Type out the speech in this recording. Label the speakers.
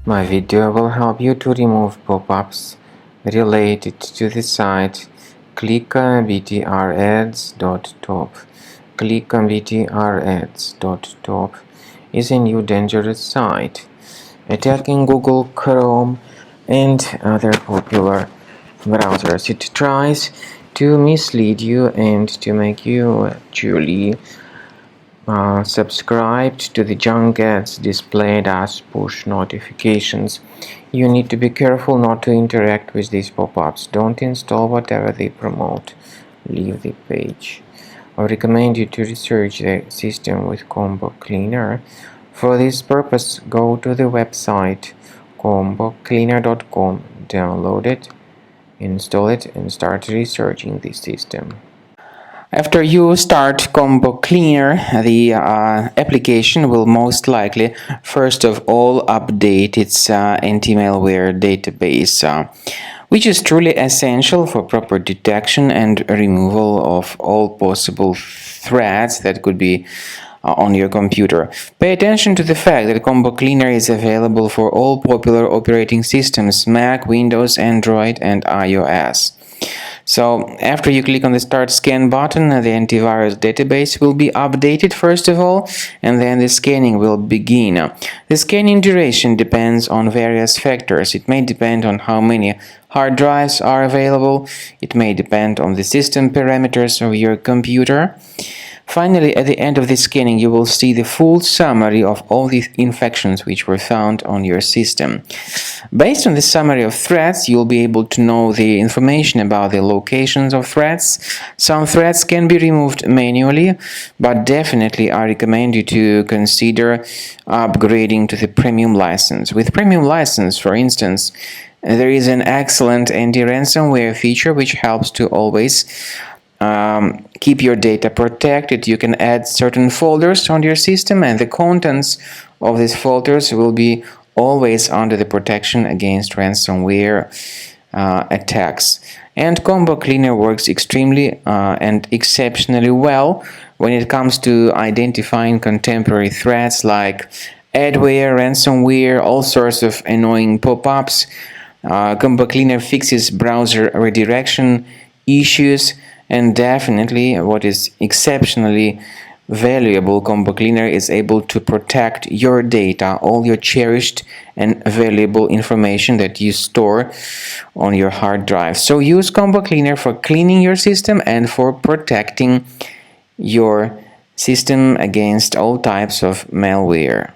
Speaker 1: My video will help you to remove pop-ups related to the site Clickbtrads.top. Clickbtrads.top is a new dangerous site attacking Google Chrome and other popular browsers. It tries to mislead you and to make you actually subscribed to the junk ads displayed as push notifications. You need to be careful not to interact with these pop-ups. Don't install whatever they promote. Leave the page. I recommend you to research the system with Combo Cleaner. For this purpose, go to the website Clickbtrads.top, download it, install it, and start researching the system. After you start Combo Cleaner, the application will most likely first of all update its anti-malware database, which is truly essential for proper detection and removal of all possible threats that could be on your computer. Pay attention to the fact that Combo Cleaner is available for all popular operating systems: Mac, Windows, Android, and iOS. So after you click on the Start Scan button, the antivirus database will be updated first of all, and then the scanning will begin. The scanning duration depends on various factors. It may depend on how many hard drives are available. It may depend on the system parameters of your computer. Finally, at the end of the scanning, you will see the full summary of all the infections which were found on your system. Based on the summary of threats, you'll be able to know the information about the locations of threats. Some threats can be removed manually, but definitely I recommend you to consider upgrading to the premium license. With premium license, for instance, there is an excellent anti-ransomware feature which helps to always keep your data protected. You can add certain folders on your system, and the contents of these folders will be always under the protection against ransomware attacks. And Combo Cleaner works extremely and exceptionally well when it comes to identifying contemporary threats like adware, ransomware, all sorts of annoying pop-ups. Combo Cleaner fixes browser redirection issues, and definitely what is exceptionally valuable, Combo Cleaner is able to protect your data, all your cherished and valuable information that you store on your hard drive. So use Combo Cleaner for cleaning your system and for protecting your system against all types of malware.